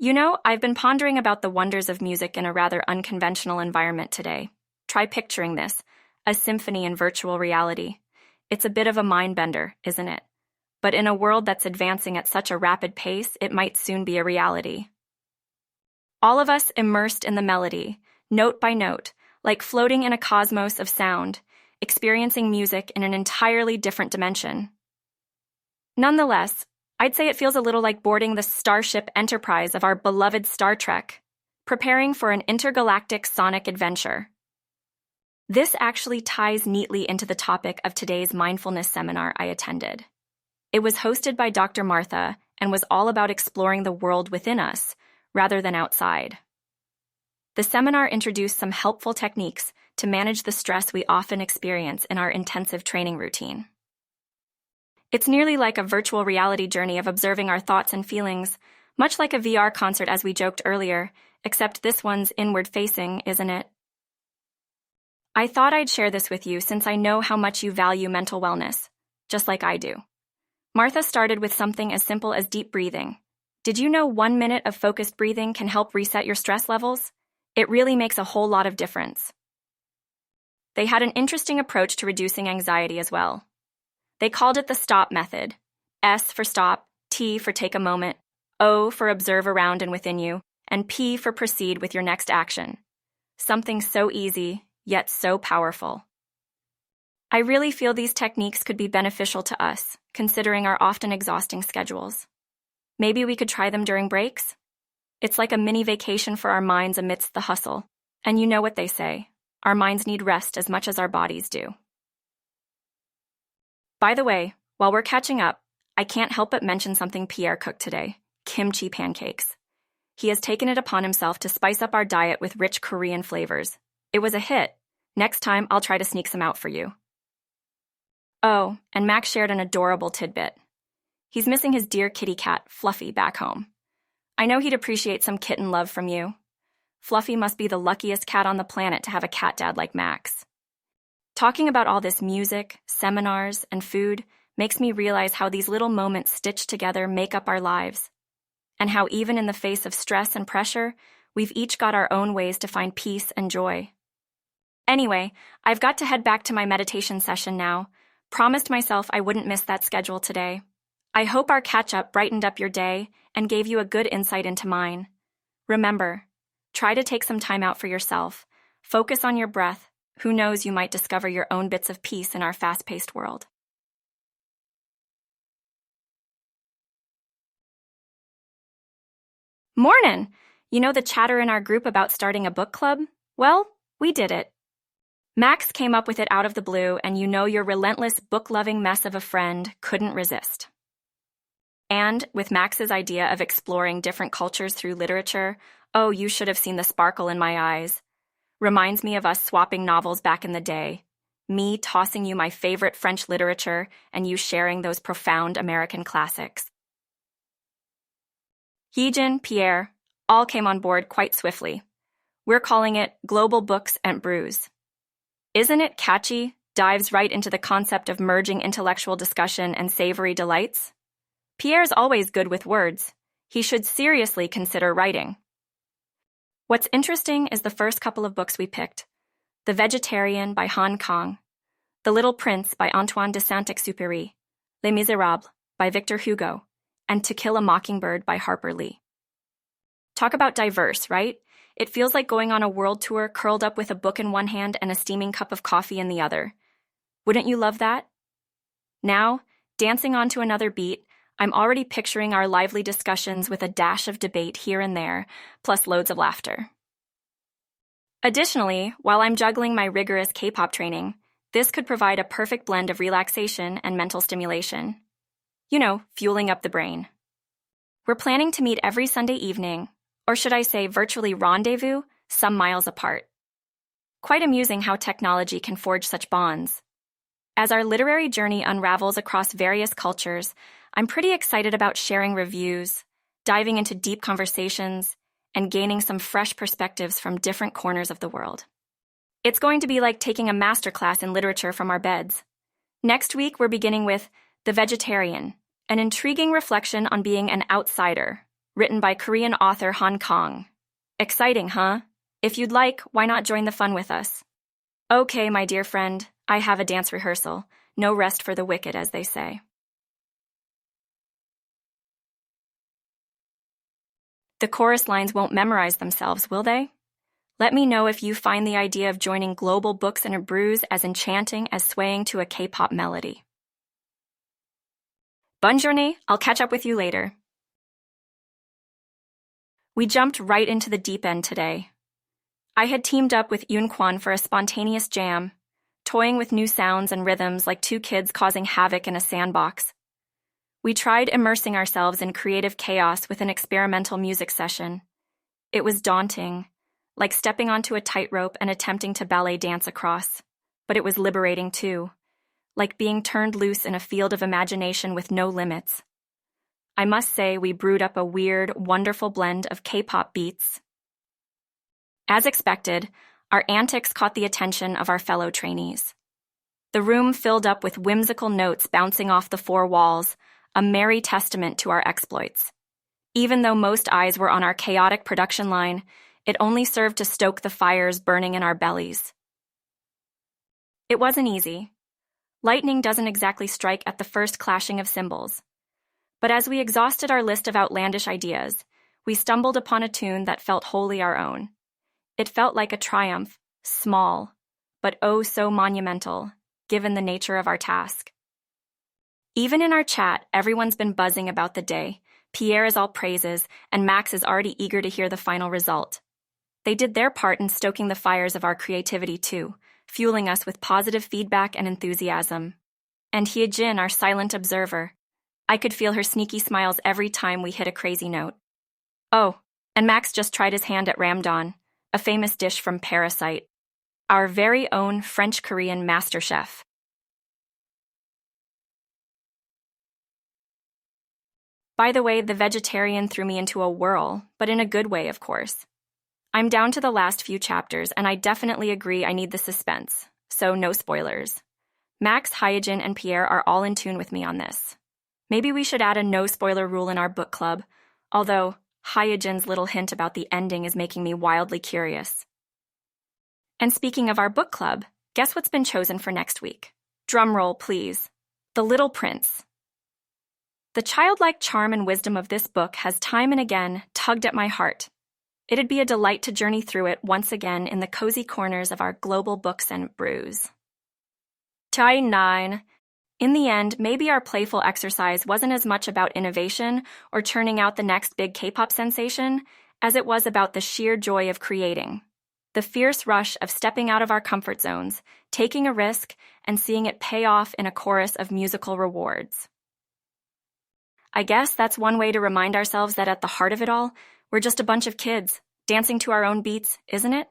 I've been pondering about the wonders of music in a rather unconventional environment today. Try picturing this, a symphony in virtual reality. It's a bit of a mind bender, isn't it? But in a world that's advancing at such a rapid pace, it might soon be a reality. All of us immersed in the melody, note by note, like floating in a cosmos of sound, experiencing music in an entirely different dimension. Nonetheless, I'd say it feels a little like boarding the Starship Enterprise of our beloved Star Trek, preparing for an intergalactic sonic adventure. This actually ties neatly into the topic of today's mindfulness seminar I attended. It was hosted by Dr. Martha and was all about exploring the world within us rather than outside. The seminar introduced some helpful techniques to manage the stress we often experience in our intensive training routine. It's nearly like a virtual reality journey of observing our thoughts and feelings, much like a VR concert as we joked earlier, except this one's inward-facing, isn't it? I thought I'd share this with you since I know how much you value mental wellness, just like I do. Martha started with something as simple as deep breathing. Did you know 1 minute of focused breathing can help reset your stress levels? It really makes a whole lot of difference. They had an interesting approach to reducing anxiety as well. They called it the STOP method. S for stop, T for take a moment, O for observe around and within you, and P for proceed with your next action. Something so easy, yet so powerful. I really feel these techniques could be beneficial to us, considering our often exhausting schedules. Maybe we could try them during breaks? It's like a mini vacation for our minds amidst the hustle. And you know what they say, our minds need rest as much as our bodies do. By the way, while we're catching up, I can't help but mention something Pierre cooked today, kimchi pancakes. He has taken it upon himself to spice up our diet with rich Korean flavors. It was a hit. Next time, I'll try to sneak some out for you. Oh, and Max shared an adorable tidbit. He's missing his dear kitty cat, Fluffy, back home. I know he'd appreciate some kitten love from you. Fluffy must be the luckiest cat on the planet to have a cat dad like Max. Talking about all this music, seminars, and food makes me realize how these little moments stitched together make up our lives, and how even in the face of stress and pressure, we've each got our own ways to find peace and joy. Anyway, I've got to head back to my meditation session now. Promised myself I wouldn't miss that schedule today. I hope our catch-up brightened up your day and gave you a good insight into mine. Remember, try to take some time out for yourself. Focus on your breath. Who knows, you might discover your own bits of peace in our fast-paced world. Mornin'! You know the chatter in our group about starting a book club? Well, we did it. Max came up with it out of the blue, and you know your relentless book-loving mess of a friend couldn't resist. And with Max's idea of exploring different cultures through literature, oh, you should have seen the sparkle in my eyes. Reminds me of us swapping novels back in the day. Me tossing you my favorite French literature and you sharing those profound American classics. Heejin, Pierre, all came on board quite swiftly. We're calling it Global Books and Brews. Isn't it catchy? Dives right into the concept of merging intellectual discussion and savory delights. Pierre's always good with words. He should seriously consider writing. What's interesting is the first couple of books we picked. The Vegetarian by Han Kang, The Little Prince by Antoine de Saint-Exupéry, Les Misérables by Victor Hugo, and To Kill a Mockingbird by Harper Lee. Talk about diverse, right? It feels like going on a world tour curled up with a book in one hand and a steaming cup of coffee in the other. Wouldn't you love that? Now, dancing on to another beat, I'm already picturing our lively discussions with a dash of debate here and there, plus loads of laughter. Additionally, while I'm juggling my rigorous K-pop training, this could provide a perfect blend of relaxation and mental stimulation. You know, fueling up the brain. We're planning to meet every Sunday evening, or should I say virtually rendezvous, some miles apart. Quite amusing how technology can forge such bonds. As our literary journey unravels across various cultures, I'm pretty excited about sharing reviews, diving into deep conversations, and gaining some fresh perspectives from different corners of the world. It's going to be like taking a masterclass in literature from our beds. Next week, we're beginning with The Vegetarian, an intriguing reflection on being an outsider, written by Korean author Han Kang. Exciting, huh? If you'd like, why not join the fun with us? Okay, my dear friend, I have a dance rehearsal. No rest for the wicked, as they say. The chorus lines won't memorize themselves, will they? Let me know if you find the idea of joining global books and a brews as enchanting as swaying to a K-pop melody. Bonne journée, I'll catch up with you later. We jumped right into the deep end today. I had teamed up with Yoon Kwan for a spontaneous jam, toying with new sounds and rhythms like two kids causing havoc in a sandbox. We tried immersing ourselves in creative chaos with an experimental music session. It was daunting, like stepping onto a tightrope and attempting to ballet dance across. But it was liberating too, like being turned loose in a field of imagination with no limits. I must say we brewed up a weird, wonderful blend of K-pop beats. As expected, our antics caught the attention of our fellow trainees. The room filled up with whimsical notes bouncing off the four walls, a merry testament to our exploits. Even though most eyes were on our chaotic production line, it only served to stoke the fires burning in our bellies. It wasn't easy. Lightning doesn't exactly strike at the first clashing of cymbals. But as we exhausted our list of outlandish ideas, we stumbled upon a tune that felt wholly our own. It felt like a triumph, small, but oh so monumental, given the nature of our task. Even in our chat, everyone's been buzzing about the day. Pierre is all praises, and Max is already eager to hear the final result. They did their part in stoking the fires of our creativity too, fueling us with positive feedback and enthusiasm. And Hyejin, our silent observer. I could feel her sneaky smiles every time we hit a crazy note. Oh, and Max just tried his hand at ramdon, a famous dish from Parasite, our very own French-Korean master chef. By the way, the vegetarian threw me into a whirl, but in a good way, of course. I'm down to the last few chapters, and I definitely agree I need the suspense, so no spoilers. Max, Hyejin, and Pierre are all in tune with me on this. Maybe we should add a no-spoiler rule in our book club, although Hyejin's little hint about the ending is making me wildly curious. And speaking of our book club, guess what's been chosen for next week? Drumroll, please. The Little Prince. The childlike charm and wisdom of this book has time and again tugged at my heart. It'd be a delight to journey through it once again in the cozy corners of our global books and brews. Chai 9. In the end, maybe our playful exercise wasn't as much about innovation or churning out the next big K-pop sensation as it was about the sheer joy of creating. The fierce rush of stepping out of our comfort zones, taking a risk, and seeing it pay off in a chorus of musical rewards. I guess that's one way to remind ourselves that at the heart of it all, we're just a bunch of kids, dancing to our own beats, isn't it?